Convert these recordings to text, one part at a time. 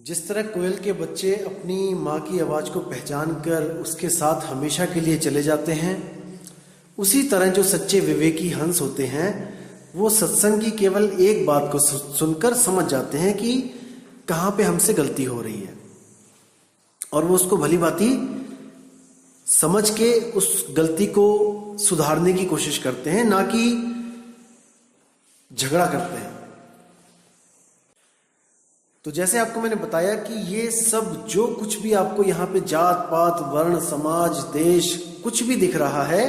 जिस तरह कोयल के बच्चे अपनी माँ की आवाज़ को पहचान कर उसके साथ हमेशा के लिए चले जाते हैं, उसी तरह जो सच्चे विवेकी हंस होते हैं वो सत्संग की केवल एक बात को सुनकर समझ जाते हैं कि कहाँ पे हमसे गलती हो रही है, और वो उसको भली भांति समझ के उस गलती को सुधारने की कोशिश करते हैं, ना कि झगड़ा करते हैं। तो जैसे आपको मैंने बताया कि ये सब जो कुछ भी आपको यहाँ पे जात पात वर्ण समाज देश कुछ भी दिख रहा है,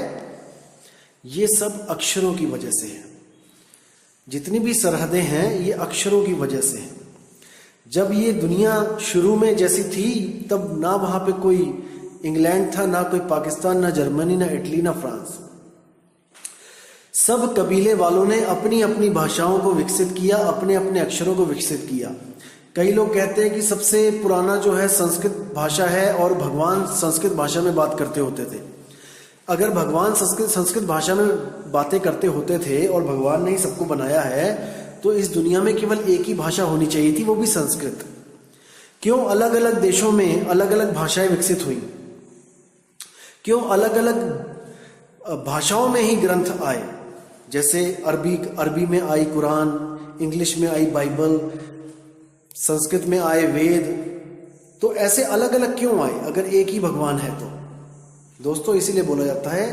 ये सब अक्षरों की वजह से है। जितनी भी सरहदें हैं ये अक्षरों की वजह से है। जब ये दुनिया शुरू में जैसी थी तब ना वहाँ पे कोई इंग्लैंड था, ना कोई पाकिस्तान, ना जर्मनी, ना इटली, ना फ्रांस। सब कबीले वालों ने अपनी अपनी भाषाओं को विकसित किया, अपने अपने अक्षरों को विकसित किया। कई लोग कहते हैं कि सबसे पुराना जो है संस्कृत भाषा है और भगवान संस्कृत भाषा में बात करते होते थे। अगर भगवान संस्कृत भाषा में बातें करते होते थे और भगवान ने ही सबको बनाया है तो इस दुनिया में केवल एक ही भाषा होनी चाहिए थी, वो भी संस्कृत। क्यों अलग अलग देशों में अलग अलग भाषाएं विकसित हुई? क्यों अलग अलग भाषाओं में ही ग्रंथ आए? जैसे अरबी में आई कुरान, इंग्लिश में आई बाइबल, संस्कृत में आए वेद। तो ऐसे अलग अलग क्यों आए अगर एक ही भगवान है तो? दोस्तों, इसीलिए बोला जाता है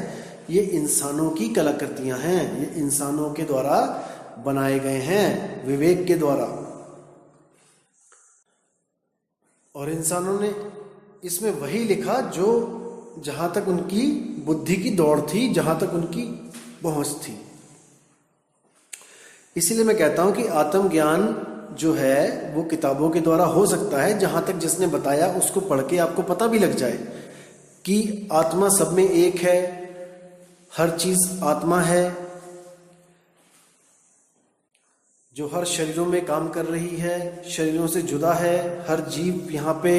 ये इंसानों की कलाकृतियां हैं, ये इंसानों के द्वारा बनाए गए हैं, विवेक के द्वारा। और इंसानों ने इसमें वही लिखा जो जहां तक उनकी बुद्धि की दौड़ थी, जहां तक उनकी पहुंच थी। इसीलिए मैं कहता हूं कि आत्मज्ञान जो है वो किताबों के द्वारा हो सकता है, जहां तक जिसने बताया उसको पढ़ के आपको पता भी लग जाए कि आत्मा सब में एक है, हर चीज आत्मा है जो हर शरीरों में काम कर रही है, शरीरों से जुदा है। हर जीव यहाँ पे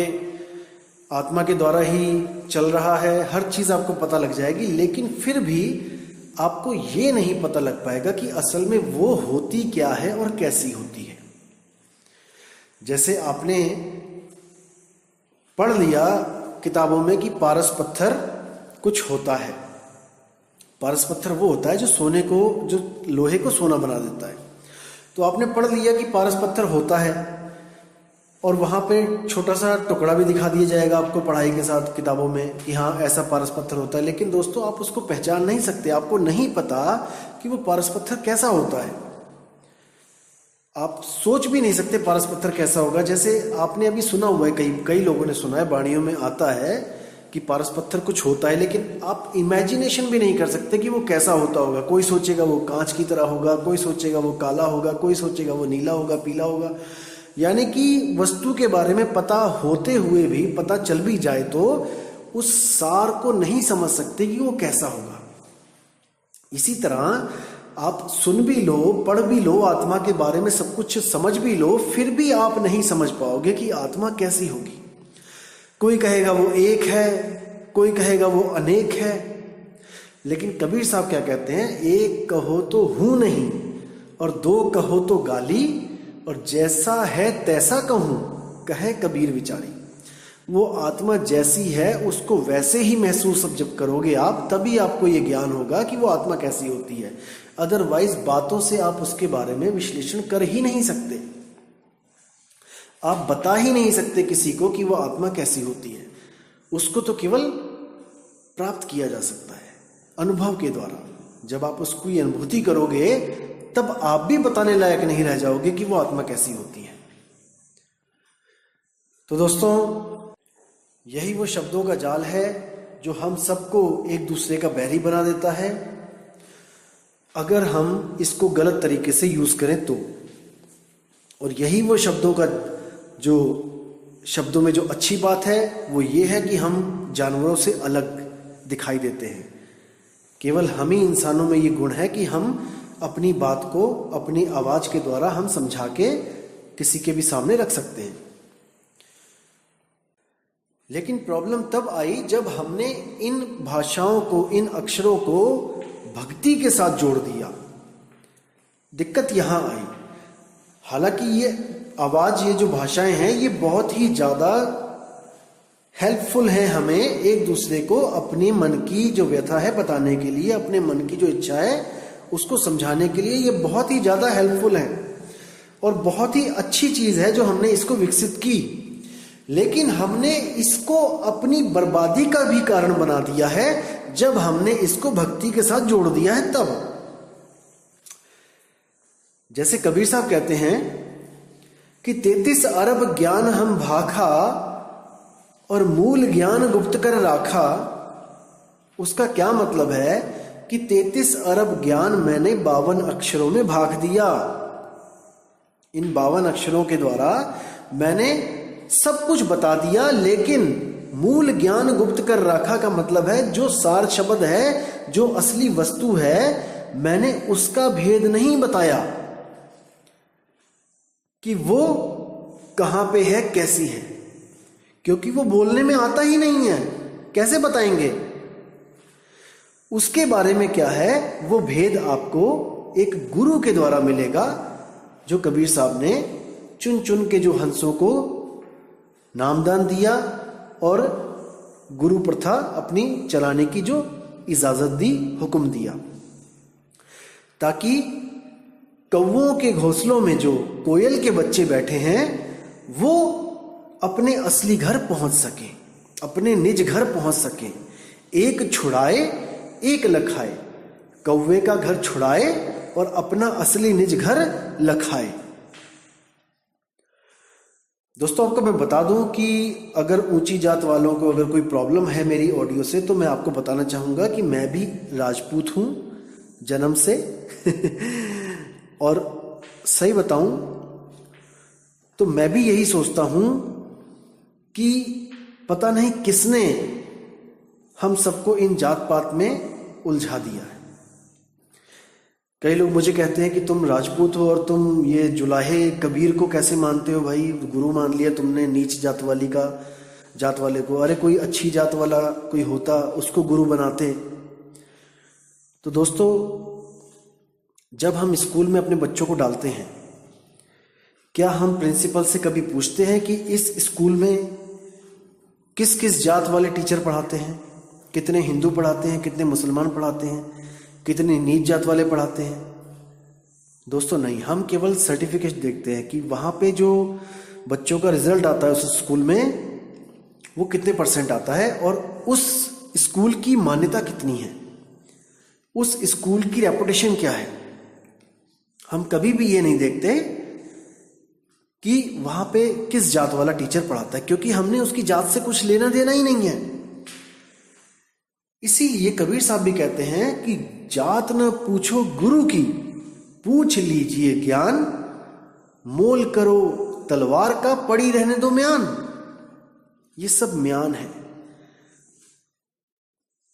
आत्मा के द्वारा ही चल रहा है, हर चीज आपको पता लग जाएगी। लेकिन फिर भी आपको ये नहीं पता लग पाएगा कि असल में वो होती क्या है और कैसी होती है। जैसे आपने पढ़ लिया किताबों में कि पारस पत्थर कुछ होता है। पारस पत्थर वो होता है जो सोने को, जो लोहे को सोना बना देता है। तो आपने पढ़ लिया कि पारस पत्थर होता है और वहां पे छोटा सा टुकड़ा भी दिखा दिया जाएगा आपको पढ़ाई के साथ किताबों में कि हाँ ऐसा पारस पत्थर होता है। लेकिन दोस्तों, आप उसको पहचान नहीं सकते, आपको नहीं पता कि वो पारस पत्थर कैसा होता है। आप सोच भी नहीं सकते पारस पत्थर कैसा होगा। जैसे आपने अभी सुना हुआ है, कई लोगों ने सुना है, वाणियों में आता है कि पारस पत्थर कुछ होता है, लेकिन आप इमेजिनेशन भी नहीं कर सकते कि वो कैसा होता होगा। कोई सोचेगा वो कांच की तरह होगा, कोई सोचेगा वो काला होगा, कोई सोचेगा वो नीला होगा, पीला होगा। यानी कि वस्तु के बारे में पता होते हुए भी, पता चल भी जाए तो उस सार को नहीं समझ सकते कि वो कैसा होगा। इसी तरह आप सुन भी लो, पढ़ भी लो, आत्मा के बारे में सब कुछ समझ भी लो, फिर भी आप नहीं समझ पाओगे कि आत्मा कैसी होगी। कोई कहेगा वो एक है, कोई कहेगा वो अनेक है। लेकिन कबीर साहब क्या कहते हैं? एक कहो तो हूं नहीं और दो कहो तो गाली, और जैसा है तैसा कहूं कहे कबीर विचारी। वो आत्मा जैसी है उसको वैसे ही महसूस जब करोगे आप, तभी आपको ये ज्ञान होगा कि वो आत्मा कैसी होती है। अदरवाइज बातों से आप उसके बारे में विश्लेषण कर ही नहीं सकते, आप बता ही नहीं सकते किसी को कि वो आत्मा कैसी होती है। उसको तो केवल प्राप्त किया जा सकता है अनुभव के द्वारा। जब आप उसको ये अनुभूति करोगे तब आप भी बताने लायक नहीं रह जाओगे कि वो आत्मा कैसी होती है। तो दोस्तों, यही वो शब्दों का जाल है जो हम सबको एक दूसरे का बैरी बना देता है अगर हम इसको गलत तरीके से यूज करें तो। और यही वो शब्दों में जो अच्छी बात है वो ये है कि हम जानवरों से अलग दिखाई देते हैं। केवल हम ही इंसानों में ये गुण है कि हम अपनी बात को अपनी आवाज के द्वारा हम समझा के किसी के भी सामने रख सकते हैं। लेकिन प्रॉब्लम तब आई जब हमने इन भाषाओं को, इन अक्षरों को भक्ति के साथ जोड़ दिया। दिक्कत यहां आई। हालांकि ये आवाज, ये जो भाषाएं हैं, ये बहुत ही ज्यादा हेल्पफुल है हमें एक दूसरे को अपने मन की जो व्यथा है बताने के लिए, अपने मन की जो इच्छा है उसको समझाने के लिए। ये बहुत ही ज्यादा हेल्पफुल है और बहुत ही अच्छी चीज है जो हमने इसको विकसित की। लेकिन हमने इसको अपनी बर्बादी का भी कारण बना दिया है जब हमने इसको भक्ति के साथ जोड़ दिया है तब। जैसे कबीर साहब कहते हैं कि 33 अरब ज्ञान हम भाखा और मूल ज्ञान गुप्त कर राखा। उसका क्या मतलब है कि 33 अरब ज्ञान मैंने 52 अक्षरों में भाग दिया। इन 52 अक्षरों के द्वारा मैंने सब कुछ बता दिया, लेकिन मूल ज्ञान गुप्त कर रखा का मतलब है जो सार शब्द है, जो असली वस्तु है, मैंने उसका भेद नहीं बताया कि वो कहां पे है, कैसी है, क्योंकि वो बोलने में आता ही नहीं है, कैसे बताएंगे। उसके बारे में क्या है, वो भेद आपको एक गुरु के द्वारा मिलेगा, जो कबीर साहब ने चुन चुन के जो हंसों को नामदान दिया और गुरु प्रथा अपनी चलाने की जो इजाजत दी, हुक्म दिया, ताकि कौवों के घोंसलों में जो कोयल के बच्चे बैठे हैं वो अपने असली घर पहुंच सके, अपने निज घर पहुंच सके। एक छुड़ाए एक लखाए, कौवे का घर छुड़ाए और अपना असली निज घर लखाए। दोस्तों, आपको मैं बता दूं कि अगर ऊंची जात वालों को अगर कोई प्रॉब्लम है मेरी ऑडियो से, तो मैं आपको बताना चाहूंगा कि मैं भी राजपूत हूं जन्म से और सही बताऊं तो मैं भी यही सोचता हूं कि पता नहीं किसने हम सबको इन जात पात में उलझा दिया है। कई लोग मुझे कहते हैं कि तुम राजपूत हो और तुम ये जुलाहे कबीर को कैसे मानते हो भाई, गुरु मान लिया तुमने नीच जात वाले को। अरे कोई अच्छी जात वाला कोई होता उसको गुरु बनाते। तो दोस्तों, जब हम स्कूल में अपने बच्चों को डालते हैं, क्या हम प्रिंसिपल से कभी पूछते हैं कि इस स्कूल में किस किस जात वाले टीचर पढ़ाते हैं, कितने हिंदू पढ़ाते हैं, कितने मुसलमान पढ़ाते हैं, कितने नीच जात वाले पढ़ाते हैं? दोस्तों नहीं, हम केवल सर्टिफिकेट देखते हैं कि वहां पे जो बच्चों का रिजल्ट आता है उस स्कूल में वो कितने % आता है और उस स्कूल की मान्यता कितनी है, उस स्कूल की रेपुटेशन क्या है। हम कभी भी ये नहीं देखते कि वहां पे किस जात वाला टीचर पढ़ाता है, क्योंकि हमने उसकी जात से कुछ लेना देना ही नहीं है। इसीलिए कबीर साहब भी कहते हैं कि जात न पूछो गुरु की, पूछ लीजिए ज्ञान, मोल करो तलवार का, पड़ी रहने दो म्यान। ये सब म्यान है।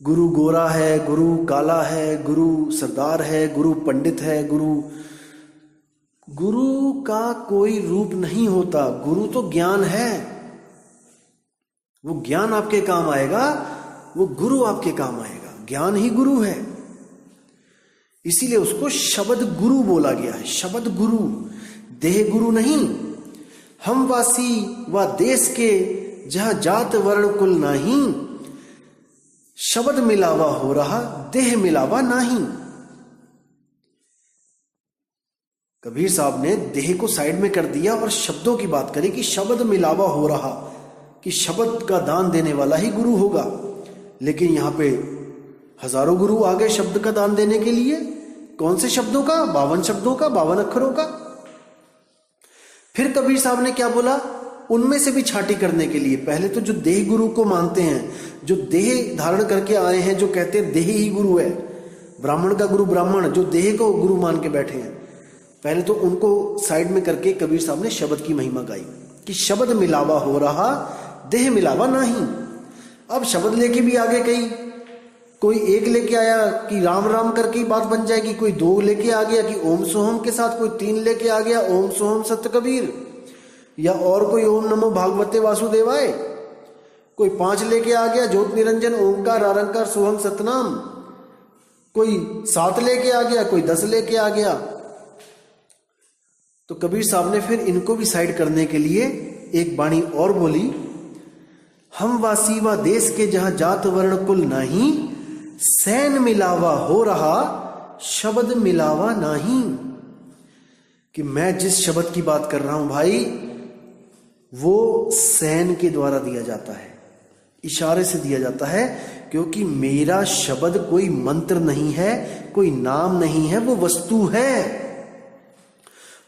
गुरु गोरा है, गुरु काला है, गुरु सरदार है, गुरु पंडित है, गुरु का कोई रूप नहीं होता। गुरु तो ज्ञान है, वो ज्ञान आपके काम आएगा, वो गुरु आपके काम आएगा। ज्ञान ही गुरु है, इसीलिए उसको शब्द गुरु बोला गया है। शब्द गुरु, देह गुरु नहीं। हम वासी व देश के जहां जात वर्ण कुल नहीं, शब्द मिलावा हो रहा देह मिलावा नहीं। कबीर साहब ने देह को साइड में कर दिया और शब्दों की बात करी कि शब्द मिलावा हो रहा, कि शब्द का दान देने वाला ही गुरु होगा। लेकिन यहां पे हजारों गुरु आ गए शब्द का दान देने के लिए। कौन से शब्दों का? 52 शब्दों का, 52 अक्षरों का। फिर कबीर साहब ने क्या बोला? उनमें से भी छांटी करने के लिए पहले तो जो देह गुरु को मानते हैं, जो देह धारण करके आए हैं, जो कहते हैं देह ही गुरु है, ब्राह्मण का गुरु ब्राह्मण, जो देह को गुरु मान के बैठे हैं, पहले तो उनको साइड में करके कबीर साहब ने शब्द की महिमा गाई कि शब्द मिलावा हो रहा देह मिलावा नहीं। अब शब्द लेके भी आगे कोई एक लेके आया कि राम राम करके बात बन जाएगी, कोई 2 लेके आ गया कि ओम सोहम के साथ, कोई 3 लेके आ गया ओम सोहम सत्य कबीर, या और कोई ओम नमो भागवते वासुदेवाय, कोई 5 लेके आ गया ज्योत निरंजन ओमकार आरंकार सोहम सतनाम, कोई 7 लेके आ गया, कोई 10 लेके आ गया। तो कबीर साहब ने फिर इनको भी साइड करने के लिए एक बाणी और बोली, हम वासी व देश के जहां जात वर्ण कुल नहीं, सैन मिलावा हो रहा शब्द मिलावा नहीं। कि मैं जिस शब्द की बात कर रहा हूं भाई, वो सैन के द्वारा दिया जाता है, इशारे से दिया जाता है, क्योंकि मेरा शब्द कोई मंत्र नहीं है, कोई नाम नहीं है, वो वस्तु है।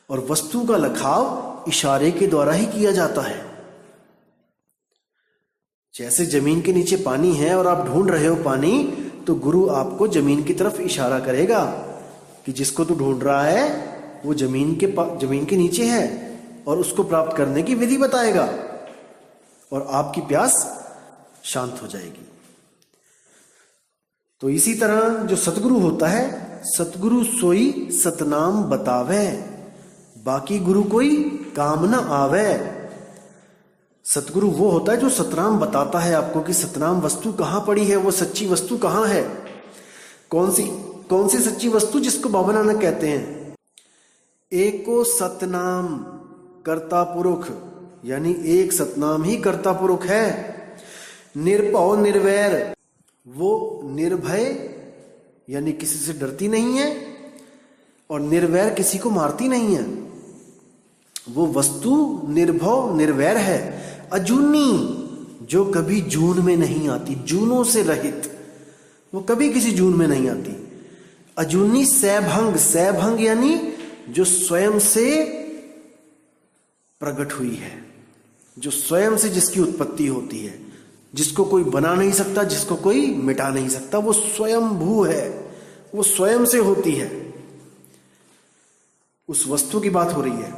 और वस्तु का लखाव इशारे के द्वारा ही किया जाता है। जैसे जमीन के नीचे पानी है और आप ढूंढ रहे हो पानी, तो गुरु आपको जमीन की तरफ इशारा करेगा कि जिसको तू ढूंढ रहा है वो जमीन के नीचे है, और उसको प्राप्त करने की विधि बताएगा, और आपकी प्यास शांत हो जाएगी। तो इसी तरह जो सतगुरु होता है, सतगुरु सोई सतनाम बतावे, बाकी गुरु कोई काम न आवे। सतगुरु वो होता है जो सतनाम बताता है आपको कि सतनाम वस्तु कहां पड़ी है, वो सच्ची वस्तु कहां है। कौन सी सच्ची वस्तु, जिसको बाबा नानक कहते हैं एको सतनाम कर्ता पुरुष, यानी एक सतनाम ही कर्ता पुरुष है। निर्भव निर्वैर, वो निर्भय यानी किसी से डरती नहीं है, और निर्वैर किसी को मारती नहीं है। वो वस्तु निर्भव निर्वैर है, अजूनी, जो कभी जून में नहीं आती, जूनों से रहित, वो कभी किसी जून में नहीं आती। अजूनी सैभंग, सैभंग यानी जो स्वयं से प्रकट हुई है, जो स्वयं से जिसकी उत्पत्ति होती है, जिसको कोई बना नहीं सकता, जिसको कोई मिटा नहीं सकता, वो स्वयं भू है, वो स्वयं से होती है। उस वस्तु की बात हो रही है,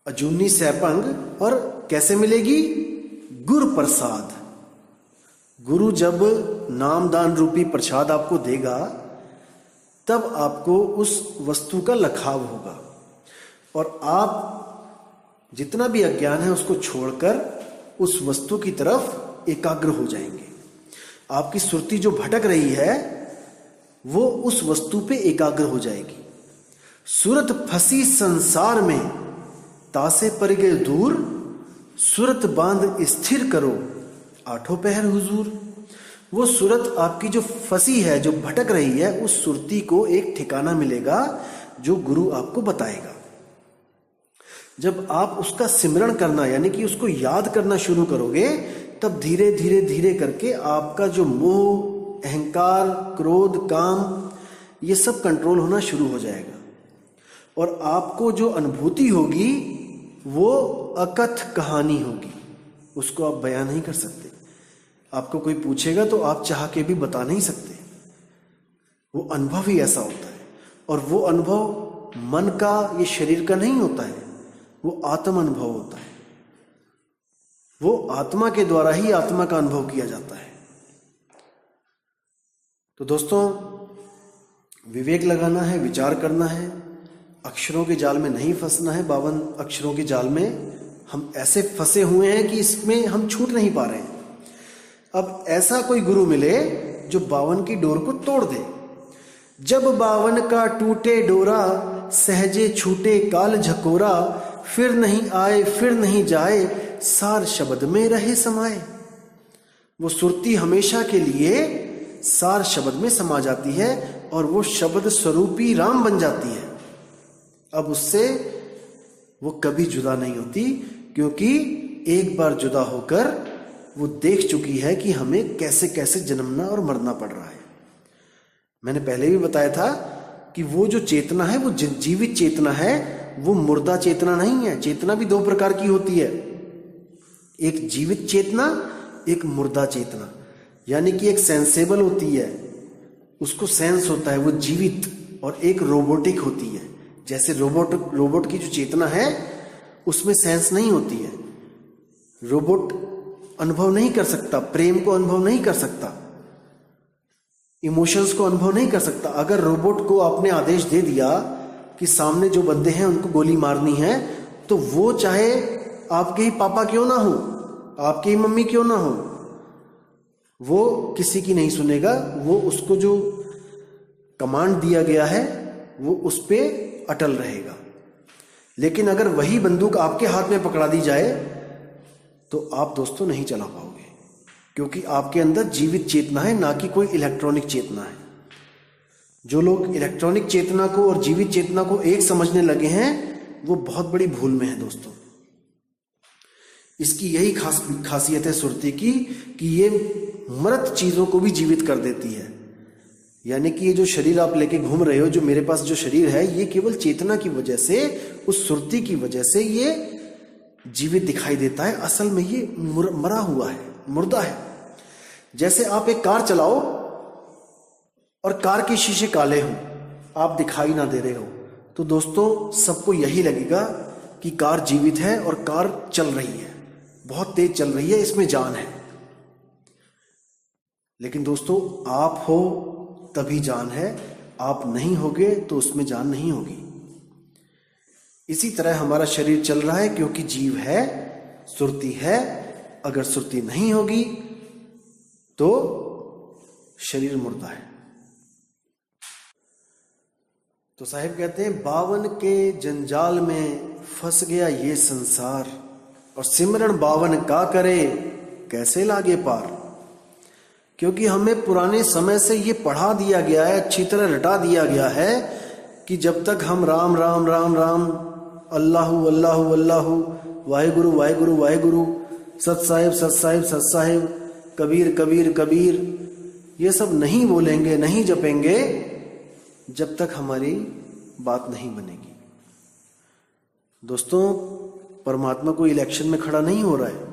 अजूनी सैभंग। और कैसे मिलेगी? गुरु प्रसाद। गुरु जब नामदान रूपी प्रसाद आपको देगा, तब आपको उस वस्तु का लखाव होगा, और आप जितना भी अज्ञान है उसको छोड़कर उस वस्तु की तरफ एकाग्र हो जाएंगे। आपकी सुरती जो भटक रही है वो उस वस्तु पे एकाग्र हो जाएगी। सूरत फंसी संसार में, तासे पर गए दूर, सूरत बांध स्थिर करो, आठों पहर हुजूर। वो सूरत आपकी जो फंसी है, जो भटक रही है, उस सुरती को एक ठिकाना मिलेगा जो गुरु आपको बताएगा। जब आप उसका सिमरण करना यानी कि उसको याद करना शुरू करोगे, तब धीरे धीरे धीरे करके आपका जो मोह, अहंकार, क्रोध, काम, ये सब कंट्रोल होना शुरू हो जाएगा, और आपको जो अनुभूति होगी वो अकथ कहानी होगी, उसको आप बयान नहीं कर सकते। आपको कोई पूछेगा तो आप चाह के भी बता नहीं सकते। वो अनुभव ही ऐसा होता है, और वो अनुभव मन का, ये शरीर का नहीं होता है, वो आत्म अनुभव होता है। वो आत्मा के द्वारा ही आत्मा का अनुभव किया जाता है। तो दोस्तों, विवेक लगाना है, विचार करना है, अक्षरों के जाल में नहीं फंसना है। 52 अक्षरों के जाल में हम ऐसे फंसे हुए हैं कि इसमें हम छूट नहीं पा रहे हैं। अब ऐसा कोई गुरु मिले जो 52 की डोर को तोड़ दे। जब 52 का टूटे डोरा, सहजे छूटे काल झकोरा, फिर नहीं आए फिर नहीं जाए, सार शब्द में रहे समाये। वो सुरती हमेशा के लिए सार शब्द में समा जाती है, और वो शब्द स्वरूपी राम बन जाती है। अब उससे वो कभी जुदा नहीं होती, क्योंकि एक बार जुदा होकर वो देख चुकी है कि हमें कैसे कैसे जन्मना और मरना पड़ रहा है। मैंने पहले भी बताया था कि वो जो चेतना है, वो जीवित चेतना है, वो मुर्दा चेतना नहीं है। चेतना भी 2 प्रकार की होती है, एक जीवित चेतना, एक मुर्दा चेतना। यानी कि एक सेंसेबल होती है, उसको सेंस होता है, वो जीवित, और एक रोबोटिक होती है। जैसे रोबोट की जो चेतना है उसमें सेंस नहीं होती है। रोबोट अनुभव नहीं कर सकता, प्रेम को अनुभव नहीं कर सकता, इमोशंस को अनुभव नहीं कर सकता। अगर रोबोट को आपने आदेश दे दिया कि सामने जो बंदे हैं उनको गोली मारनी है, तो वो चाहे आपके ही पापा क्यों ना हो, आपकी ही मम्मी क्यों ना हो, वो किसी की नहीं सुनेगा। वो उसको जो कमांड दिया गया है वो उस पे अटल रहेगा। लेकिन अगर वही बंदूक आपके हाथ में पकड़ा दी जाए तो आप दोस्तों नहीं चला पाओगे, क्योंकि आपके अंदर जीवित चेतना है, ना कि कोई इलेक्ट्रॉनिक चेतना है। जो लोग इलेक्ट्रॉनिक चेतना को और जीवित चेतना को एक समझने लगे हैं वो बहुत बड़ी भूल में है दोस्तों। इसकी यही खासियत है सुरती की कि ये मृत चीजों को भी जीवित कर देती है। यानी कि ये जो शरीर आप लेके घूम रहे हो, जो मेरे पास जो शरीर है, ये केवल चेतना की वजह से, उस सुरती की वजह से ये जीवित दिखाई देता है। असल में ये मरा हुआ है, मुर्दा है। जैसे आप एक कार चलाओ और कार के शीशे काले हों, आप दिखाई ना दे रहे हो, तो दोस्तों सबको यही लगेगा कि कार जीवित है और कार चल रही है, बहुत तेज चल रही है, इसमें जान है। लेकिन दोस्तों आप हो तभी जान है, आप नहीं होगे तो उसमें जान नहीं होगी। इसी तरह हमारा शरीर चल रहा है क्योंकि जीव है, सुरती है। अगर सुरती नहीं होगी तो शरीर मुर्दा है। तो साहिब कहते हैं, बावन के जंजाल में फंस गया ये संसार, और सिमरन बावन का करे कैसे लागे पार। क्योंकि हमें पुराने समय से ये पढ़ा दिया गया है, अच्छी तरह रटा दिया गया है कि जब तक हम राम राम राम राम, अल्लाहु अल्लाहु अल्लाहु, वाहेगुरु वाहेगुरु वाहेगुरु, सत साहिब सत साहिब सत साहिब, कबीर कबीर कबीर, ये सब नहीं बोलेंगे, नहीं जपेंगे, जब तक हमारी बात नहीं बनेगी। दोस्तों परमात्मा कोई इलेक्शन में खड़ा नहीं हो रहा है।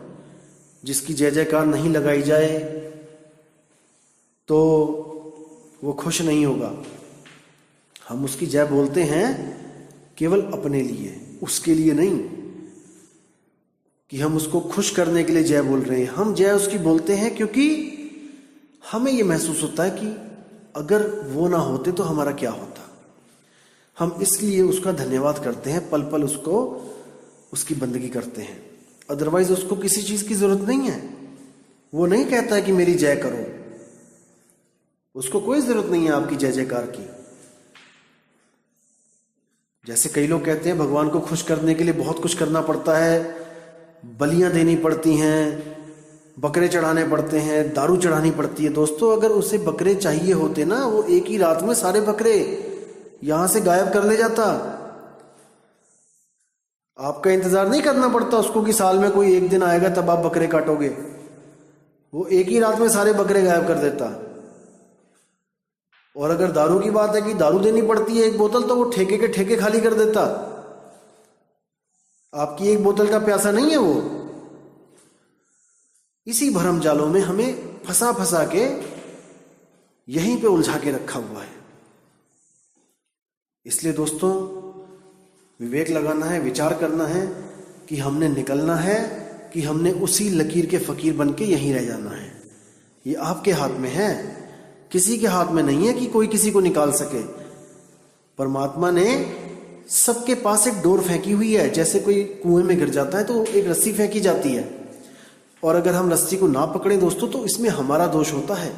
जिसकी जय जयकार नहीं लगाई जाए तो वो खुश नहीं होगा। हम उसकी जय बोलते हैं केवल अपने लिए, उसके लिए नहीं कि हम उसको खुश करने के लिए जय बोल रहे हैं। हम जय उसकी बोलते हैं क्योंकि हमें ये महसूस होता है कि अगर वो ना होते तो हमारा क्या होता। हम इसलिए उसका धन्यवाद करते हैं, पल पल उसको, उसकी बंदगी करते हैं। अदरवाइज उसको किसी चीज की जरूरत नहीं है। वो नहीं कहता है कि मेरी जय करो, उसको कोई जरूरत नहीं है आपकी जय जयकार की। जैसे कई लोग कहते हैं भगवान को खुश करने के लिए बहुत कुछ करना पड़ता है, बलियां देनी पड़ती हैं, बकरे चढ़ाने पड़ते हैं, दारू चढ़ानी पड़ती है। दोस्तों अगर उसे बकरे चाहिए होते ना, वो एक ही रात में सारे बकरे यहां से गायब कर ले जाता। आपका इंतजार नहीं करना पड़ता उसको कि साल में कोई एक दिन आएगा तब आप बकरे काटोगे। वो एक ही रात में सारे बकरे गायब कर देता। और अगर दारू की बात है कि दारू देनी पड़ती है एक बोतल, तो वो ठेके के ठेके खाली कर देता। आपकी एक बोतल का प्यासा नहीं है वो। इसी भरम जालों में हमें फंसा फंसा के यहीं पे उलझा के रखा हुआ है। इसलिए दोस्तों विवेक लगाना है, विचार करना है कि हमने निकलना है कि हमने उसी लकीर के फकीर बन के यहीं रह जाना है। ये आपके हाथ में है, किसी के हाथ में नहीं है कि कोई किसी को निकाल सके। परमात्मा ने सबके पास एक डोर फेंकी हुई है। जैसे कोई कुएं में गिर जाता है तो एक रस्सी फेंकी जाती है, और अगर हम रस्सी को ना पकड़े दोस्तों तो इसमें हमारा दोष होता है।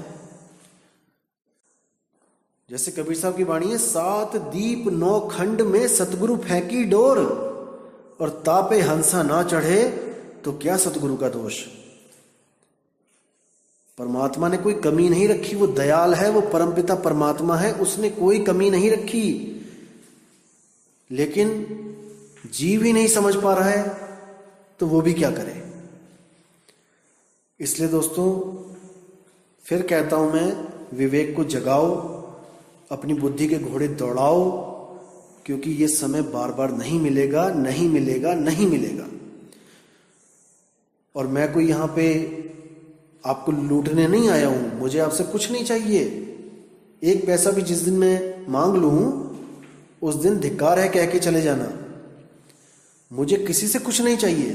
जैसे कबीर साहब की वाणी है, 7 दीप 9 खंड में सतगुरु फेंकी डोर, और तापे हंसा ना चढ़े तो क्या सतगुरु का दोष। परमात्मा ने कोई कमी नहीं रखी, वो दयाल है, वो परमपिता परमात्मा है, उसने कोई कमी नहीं रखी। लेकिन जीव ही नहीं समझ पा रहा है तो वो भी क्या करे। इसलिए दोस्तों फिर कहता हूं मैं, विवेक को जगाओ, अपनी बुद्धि के घोड़े दौड़ाओ, क्योंकि ये समय बार बार नहीं मिलेगा, नहीं मिलेगा, नहीं मिलेगा। और मैं कोई यहां पे आपको लूटने नहीं आया हूं, मुझे आपसे कुछ नहीं चाहिए। एक पैसा भी जिस दिन मैं मांग लूं उस दिन धिक्कार है कह के चले जाना। मुझे किसी से कुछ नहीं चाहिए,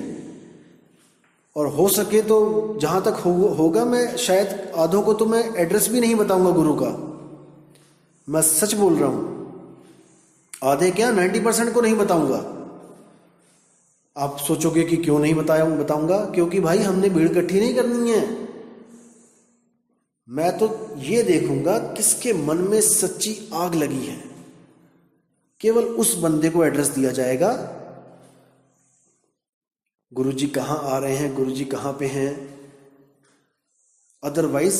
और हो सके तो जहां तक होगा मैं शायद आधों को तो मैं एड्रेस भी नहीं बताऊंगा गुरु का। मैं सच बोल रहा हूं, आधे क्या 90% को नहीं बताऊंगा। आप सोचोगे कि क्यों नहीं बताऊंगा, क्योंकि भाई हमने भीड़ इकट्ठी नहीं करनी है। मैं तो ये देखूंगा किसके मन में सच्ची आग लगी है, केवल उस बंदे को एड्रेस दिया जाएगा। गुरुजी कहाँ आ रहे हैं, गुरुजी कहाँ पे हैं। अदरवाइज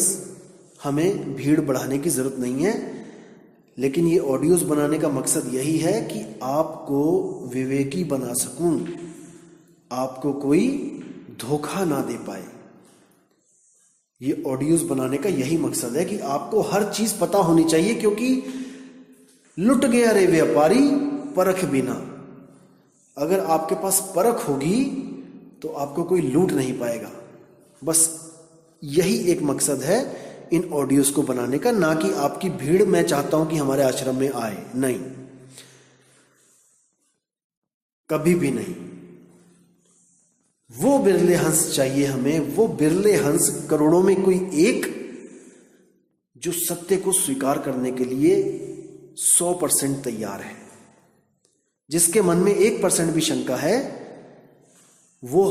हमें भीड़ बढ़ाने की जरूरत नहीं है। लेकिन ये ऑडियोज बनाने का मकसद यही है कि आपको विवेकी बना सकूं, आपको कोई धोखा ना दे पाए। ये ऑडियोज बनाने का यही मकसद है कि आपको हर चीज पता होनी चाहिए, क्योंकि लुट गया रे व्यापारी परख बिना। अगर आपके पास परख होगी तो आपको कोई लूट नहीं पाएगा। बस यही एक मकसद है इन ऑडियोज को बनाने का, ना कि आपकी भीड़ मैं चाहता हूं कि हमारे आश्रम में आए, नहीं, कभी भी नहीं। वो बिरले हंस चाहिए हमें, वो बिरले हंस करोड़ों में कोई एक, जो सत्य को स्वीकार करने के लिए 100% तैयार है। जिसके मन में 1% भी शंका है वो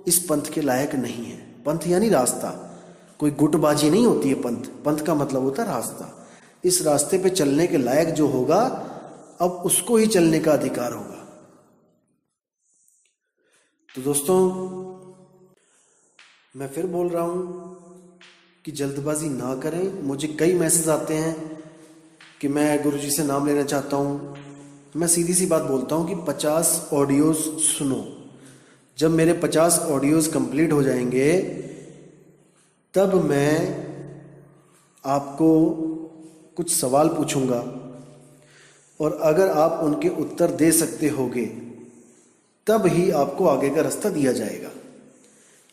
इस पंथ के लायक नहीं है। पंथ यानी रास्ता, कोई गुटबाजी नहीं होती है पंथ। पंथ का मतलब होता है रास्ता। इस रास्ते पे चलने के लायक जो होगा, अब उसको ही चलने का अधिकार होगा। तो दोस्तों, मैं फिर बोल रहा हूं कि जल्दबाजी ना करें। मुझे कई मैसेज आते हैं कि मैं गुरुजी से नाम लेना चाहता हूं। मैं सीधी सी बात बोलता हूं कि 50 ऑडियोज सुनो। जब मेरे 50 ऑडियोज कंप्लीट हो जाएंगे तब मैं आपको कुछ सवाल पूछूंगा, और अगर आप उनके उत्तर दे सकते होगे तब ही आपको आगे का रास्ता दिया जाएगा।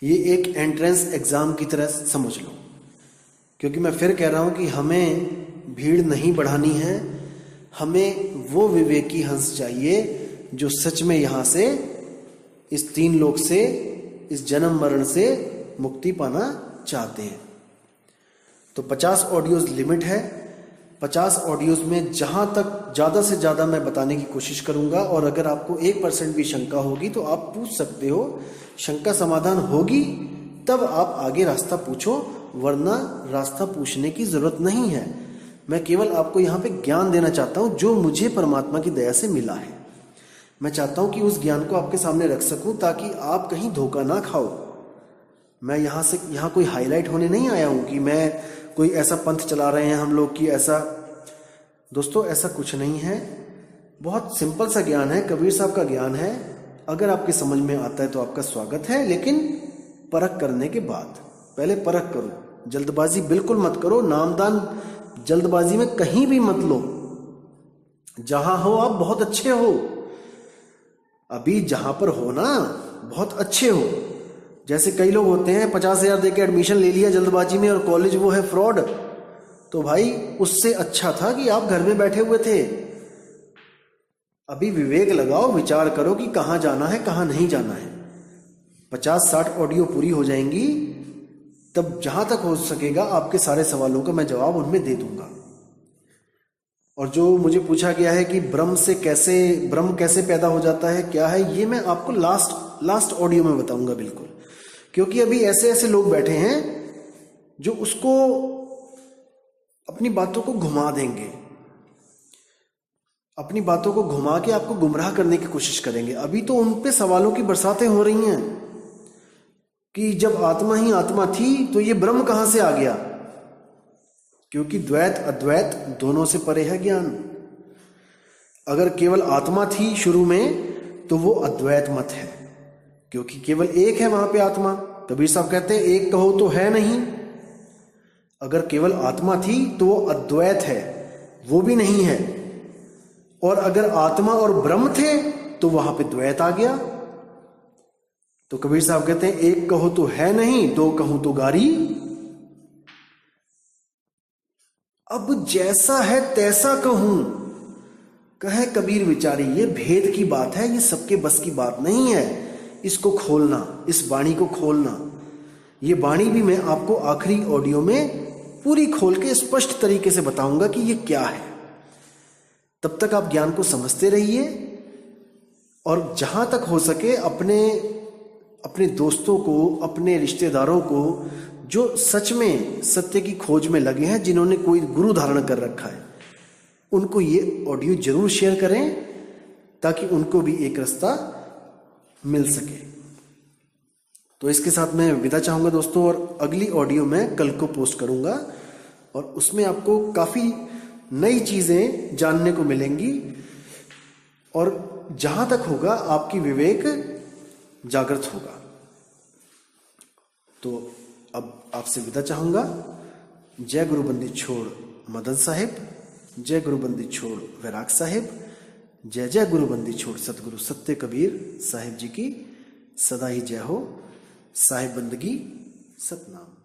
ये एक एंट्रेंस एग्जाम की तरह समझ लो। क्योंकि मैं फिर कह रहा हूं कि हमें भीड़ नहीं बढ़ानी है, हमें वो विवेकी हंस चाहिए जो सच में यहां से, इस 3 लोक से, इस जन्म मरण से मुक्ति पाना चाहते हैं। तो 50 ऑडियोज लिमिट है। 50 ऑडियोज में जहां तक ज्यादा से ज्यादा मैं बताने की कोशिश करूंगा, और अगर आपको 1% भी शंका होगी तो आप पूछ सकते हो। शंका समाधान होगी तब आप आगे रास्ता पूछो, वरना रास्ता पूछने की जरूरत नहीं है। मैं केवल आपको यहाँ पे ज्ञान देना चाहता हूँ जो मुझे परमात्मा की दया से मिला है। मैं चाहता हूँ कि उस ज्ञान को आपके सामने रख सकूं ताकि आप कहीं धोखा ना खाओ। मैं यहाँ कोई हाईलाइट होने नहीं आया हूँ कि मैं कोई ऐसा पंथ चला रहे हैं हम लोग की ऐसा। दोस्तों, ऐसा कुछ नहीं है। बहुत सिंपल सा ज्ञान है, कबीर साहब का ज्ञान है। अगर आपके समझ में आता है तो आपका स्वागत है, लेकिन परख करने के बाद। पहले परख करो, जल्दबाजी बिल्कुल मत करो। नामदान जल्दबाजी में कहीं भी मत लो। जहां हो आप बहुत अच्छे हो, अभी जहां पर हो ना बहुत अच्छे हो। जैसे कई लोग होते हैं 50,000 देके एडमिशन ले लिया जल्दबाजी में और कॉलेज वो है फ्रॉड। तो भाई उससे अच्छा था कि आप घर में बैठे हुए थे। अभी विवेक लगाओ, विचार करो कि कहां जाना है कहां नहीं जाना है। 50-60 ऑडियो पूरी हो जाएंगी, तब जहां तक हो सकेगा आपके सारे सवालों का मैं जवाब उनमें दे दूंगा। और जो मुझे पूछा गया है कि ब्रह्म कैसे पैदा हो जाता है, क्या है, ये मैं आपको लास्ट ऑडियो में बताऊंगा बिल्कुल। क्योंकि अभी ऐसे ऐसे लोग बैठे हैं जो उसको अपनी बातों को घुमा देंगे, अपनी बातों को घुमा के आपको गुमराह करने की कोशिश करेंगे। अभी तो उन पे सवालों की बरसातें हो रही हैं कि जब आत्मा ही आत्मा थी तो ये ब्रह्म कहां से आ गया। क्योंकि द्वैत अद्वैत दोनों से परे है ज्ञान। अगर केवल आत्मा थी शुरू में तो वो अद्वैत मत है, क्योंकि केवल एक है वहां पे आत्मा। कबीर साहब कहते हैं एक कहो तो है नहीं। अगर केवल आत्मा थी तो वो अद्वैत है, वो भी नहीं है। और अगर आत्मा और ब्रह्म थे तो वहां पे द्वैत आ गया। तो कबीर साहब कहते हैं एक कहो तो है नहीं, दो कहूं तो गारी। अब जैसा है तैसा कहूं, कहे कबीर विचारी। ये भेद की बात है, ये सबके बस की बात नहीं है। इसको खोलना, इस वाणी को खोलना। ये वाणी भी मैं आपको आखिरी ऑडियो में पूरी खोल के स्पष्ट तरीके से बताऊंगा कि ये क्या है। तब तक आप ज्ञान को समझते रहिए, और जहां तक हो सके अपने दोस्तों को, अपने रिश्तेदारों को जो सच में सत्य की खोज में लगे हैं, जिन्होंने कोई गुरु धारण कर रखा है, उनको ये ऑडियो जरूर शेयर करें ताकि उनको भी एक रास्ता मिल सके। तो इसके साथ मैं विदा चाहूंगा दोस्तों, और अगली ऑडियो मैं कल को पोस्ट करूंगा और उसमें आपको काफी नई चीजें जानने को मिलेंगी और जहां तक होगा आपकी विवेक जागृत होगा। तो अब आपसे विदा चाहूंगा। जय गुरु बंदी छोड़ मदन साहिब, जय गुरु बंदी छोड़ वैराग साहिब, जय जय गुरु बंदी छोड़ सतगुरु सत्य कबीर साहिब जी की सदा ही जय हो। साहिब बंदगी सतनाम।